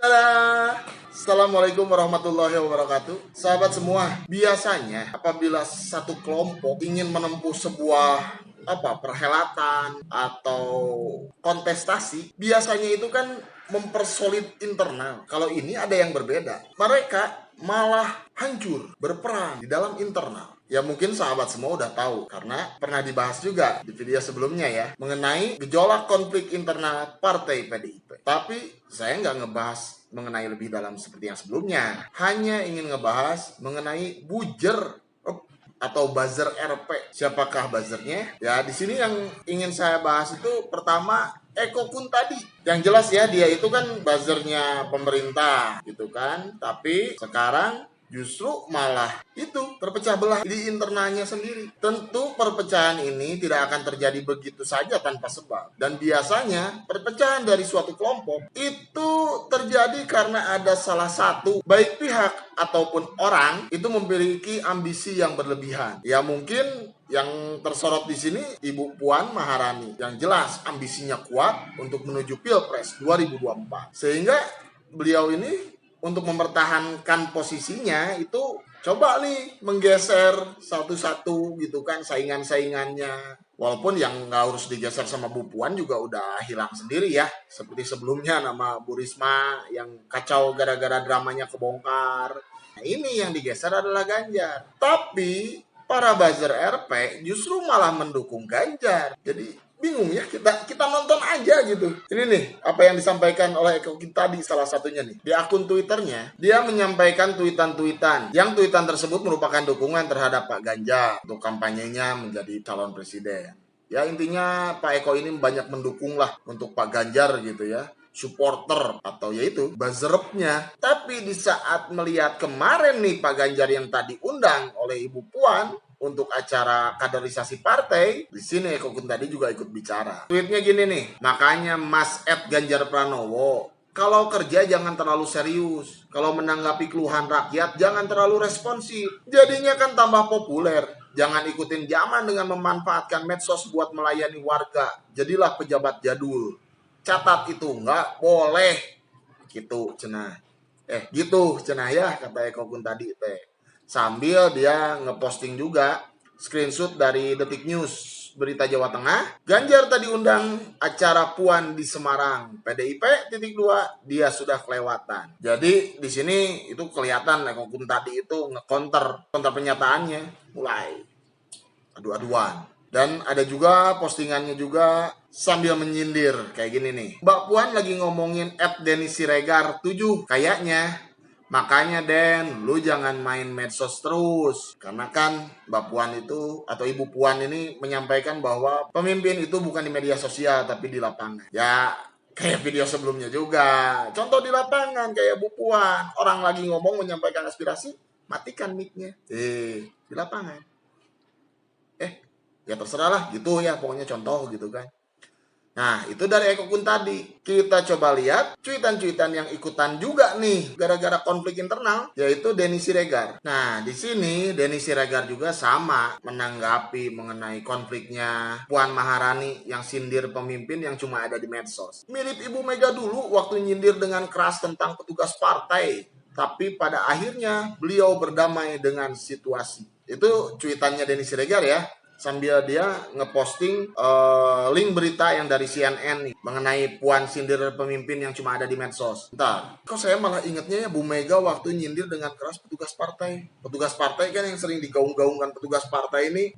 Halo. Assalamualaikum warahmatullahi wabarakatuh. Sahabat semua, biasanya apabila satu kelompok ingin menempuh sebuah perhelatan atau kontestasi, biasanya itu kan mempersolid internal. Kalau ini ada yang berbeda. Mereka malah hancur berperang di dalam internal. Ya mungkin sahabat semua udah tahu karena pernah dibahas juga di video sebelumnya ya mengenai gejolak konflik internal partai PDIP. Tapi saya nggak ngebahas mengenai lebih dalam seperti yang sebelumnya. Hanya ingin ngebahas mengenai buzzer atau buzzer RP. Siapakah buzzernya? Ya di sini yang ingin saya bahas itu pertama Eko Kuntadi. Yang jelas ya dia itu kan buzzernya pemerintah gitu kan. Tapi sekarang justru malah itu terpecah belah di internalnya sendiri. Tentu perpecahan ini tidak akan terjadi begitu saja tanpa sebab. Dan biasanya perpecahan dari suatu kelompok itu terjadi karena ada salah satu baik pihak ataupun orang itu memiliki ambisi yang berlebihan. Ya mungkin yang tersorot di sini Ibu Puan Maharani yang jelas ambisinya kuat untuk menuju Pilpres 2024. Sehingga beliau ini untuk mempertahankan posisinya itu coba nih menggeser satu-satu gitu kan saingan-saingannya. Walaupun yang nggak harus digeser sama Bu Puan juga udah hilang sendiri ya. Seperti sebelumnya nama Bu Risma yang kacau gara-gara dramanya kebongkar. Nah, ini yang digeser adalah Ganjar. Tapi para buzzer RP justru malah mendukung Ganjar. Jadi bingung ya, kita nonton aja gitu. Ini nih apa yang disampaikan oleh Eko tadi salah satunya nih. Di akun Twitternya, dia menyampaikan tweetan-tweetan. Yang tweetan tersebut merupakan dukungan terhadap Pak Ganjar untuk kampanyenya menjadi calon presiden. Ya intinya Pak Eko ini banyak mendukung lah untuk Pak Ganjar gitu ya. Supporter atau yaitu buzzernya. Tapi di saat melihat kemarin nih Pak Ganjar yang tadi undang oleh Ibu Puan untuk acara kaderisasi partai, di sini Eko tadi juga ikut bicara. Tweetnya gini nih, makanya Mas Ganjar Pranowo, kalau kerja jangan terlalu serius. Kalau menanggapi keluhan rakyat jangan terlalu responsif. Jadinya kan tambah populer. Jangan ikutin zaman dengan memanfaatkan medsos buat melayani warga. Jadilah pejabat jadul. Catat itu nggak boleh. Gitu cenah. Gitu cenah ya kata Eko tadi teh. Sambil dia ngeposting juga screenshot dari Detik News berita Jawa Tengah. Ganjar tadi undang acara Puan di Semarang. PDIP .2 dia sudah kelewatan. Jadi di sini itu kelihatan Eko tadi itu ngecounter pernyataannya mulai adu-aduan. Dan ada juga postingannya juga sambil menyindir kayak gini nih. Mbak Puan lagi ngomongin Denny Siregar 7 kayaknya. Makanya Den, lu jangan main medsos terus. Karena kan Mbak Puan itu atau Ibu Puan ini menyampaikan bahwa pemimpin itu bukan di media sosial tapi di lapangan. Ya kayak video sebelumnya juga. Contoh di lapangan kayak Bu Puan. Orang lagi ngomong menyampaikan aspirasi, matikan mic-nya. Di lapangan. Ya terserah lah gitu ya pokoknya contoh gitu kan. Nah itu dari Eko tadi. Kita coba lihat cuitan-cuitan yang ikutan juga nih gara-gara konflik internal, yaitu Denny Siregar. Nah di sini Denny Siregar juga sama menanggapi mengenai konfliknya Puan Maharani yang sindir pemimpin yang cuma ada di medsos. Mirip Ibu Mega dulu waktu nyindir dengan keras tentang petugas partai. Tapi pada akhirnya beliau berdamai dengan situasi. Itu cuitannya Denny Siregar ya. Sambil dia ngeposting link berita yang dari CNN nih mengenai Puan sindir pemimpin yang cuma ada di medsos. Entar, kok saya malah ingetnya ya Bu Mega waktu nyindir dengan keras petugas partai. Petugas partai kan yang sering digaung-gaungkan petugas partai ini,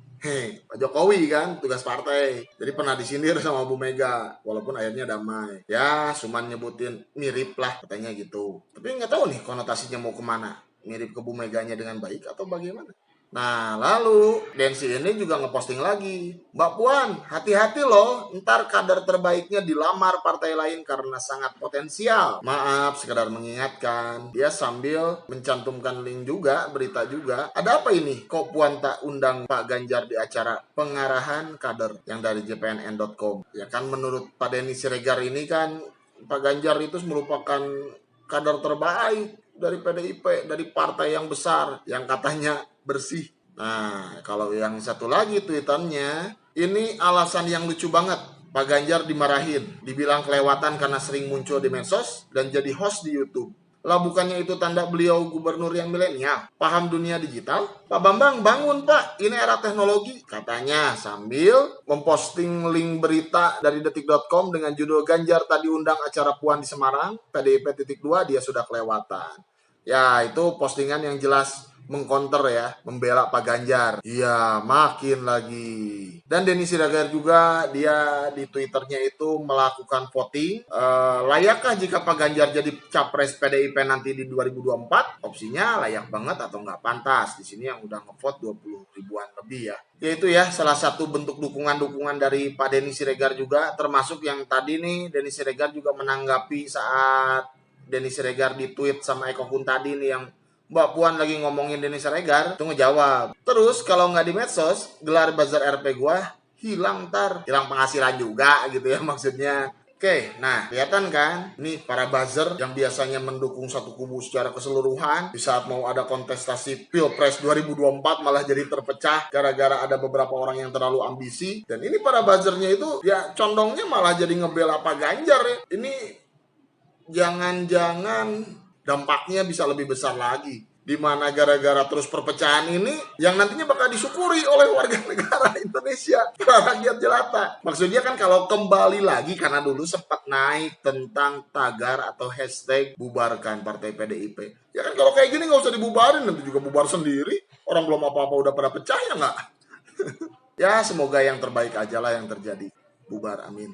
Pak Jokowi kan petugas partai. Jadi pernah disindir sama Bu Mega, walaupun akhirnya damai. Ya, cuman nyebutin mirip lah katanya gitu. Tapi nggak tahu nih konotasinya mau kemana. Mirip ke Bu Meganya dengan baik atau bagaimana? Nah lalu Densi ini juga ngeposting lagi, Mbak Puan hati-hati loh, ntar kader terbaiknya dilamar partai lain karena sangat potensial. Maaf sekedar mengingatkan. Dia sambil mencantumkan link juga, berita juga. Ada apa ini? Kok Puan tak undang Pak Ganjar di acara pengarahan kader yang dari jpnn.com? Ya kan menurut Pak Denny Siregar ini kan Pak Ganjar itu merupakan kader terbaik dari PDIP, dari partai yang besar yang katanya bersih. Nah, kalau yang satu lagi tweetannya, ini alasan yang lucu banget. Pak Ganjar dimarahin, dibilang kelewatan karena sering muncul di medsos dan jadi host di YouTube. Lah bukannya itu tanda beliau gubernur yang milenial, paham dunia digital? Pak Bambang bangun Pak, ini era teknologi, katanya sambil memposting link berita dari detik.com dengan judul Ganjar tadi undang acara Puan di Semarang, PDIP.2 dia sudah kelewatan. Ya itu postingan yang jelas mengkonter ya, membela Pak Ganjar. Iya, makin lagi. Dan Denny Siregar juga dia di Twitternya itu melakukan voting. Layakkah jika Pak Ganjar jadi capres PDIP nanti di 2024? Opsinya layak banget atau nggak pantas. Di sini yang udah ngevote 20 ribuan lebih ya. Yaitu ya salah satu bentuk dukungan-dukungan dari Pak Denny Siregar juga, termasuk yang tadi nih Denny Siregar juga menanggapi saat Denny Siregar di tweet sama Eko Kun tadi nih yang Mbak Puan lagi ngomongin Denny Siregar, itu ngejawab. Terus kalau nggak di medsos, gelar buzzer RP gua hilang hilang penghasilan juga gitu ya maksudnya. Oke, nah kelihatan kan, nih para buzzer yang biasanya mendukung satu kubu secara keseluruhan, di saat mau ada kontestasi Pilpres 2024 malah jadi terpecah gara-gara ada beberapa orang yang terlalu ambisi. Dan ini para buzzernya itu ya condongnya malah jadi ngebela Pak Ganjar ya. Ini jangan-jangan dampaknya bisa lebih besar lagi. Di mana gara-gara terus perpecahan ini yang nantinya bakal disyukuri oleh warga negara Indonesia, para rakyat jelata. Maksudnya kan kalau kembali lagi, karena dulu sempat naik tentang tagar atau hashtag bubarkan partai PDIP. Ya kan kalau kayak gini nggak usah dibubarin, nanti juga bubar sendiri. Orang belum apa-apa udah pada pecah ya nggak? Ya semoga yang terbaik aja lah yang terjadi. Bubar, amin.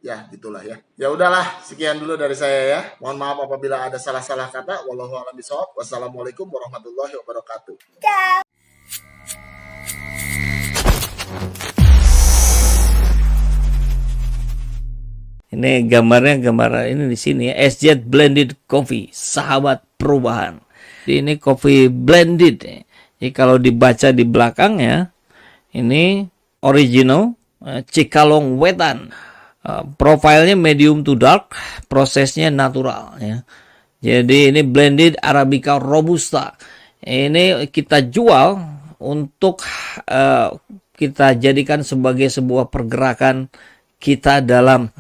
Ya gitulah ya. Ya udahlah, sekian dulu dari saya ya. Mohon maaf apabila ada salah-salah kata. Wallahu a'lam bishawab. Wassalamualaikum warahmatullahi wabarakatuh. Ciao. Ini gambar ini di sini ya. SZ Blended Coffee, sahabat perubahan. Ini coffee blended. Jadi kalau dibaca di belakangnya, ini original Cikalong Wetan. Profilnya medium to dark, prosesnya natural ya. Jadi ini blended Arabica Robusta. Ini kita jual untuk kita jadikan sebagai sebuah pergerakan kita dalam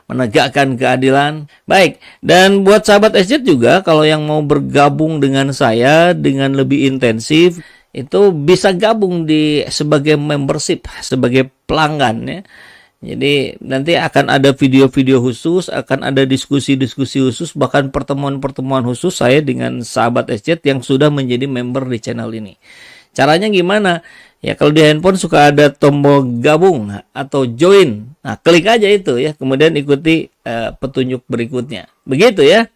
menegakkan keadilan. Baik, dan buat sahabat SZ juga kalau yang mau bergabung dengan saya dengan lebih intensif, itu bisa gabung sebagai membership, sebagai pelanggan ya. Jadi nanti akan ada video-video khusus, akan ada diskusi-diskusi khusus, bahkan pertemuan-pertemuan khusus saya dengan sahabat SZ yang sudah menjadi member di channel ini. Caranya gimana? Ya kalau di handphone suka ada tombol gabung atau join. Nah, klik aja itu ya, kemudian ikuti petunjuk berikutnya. Begitu ya.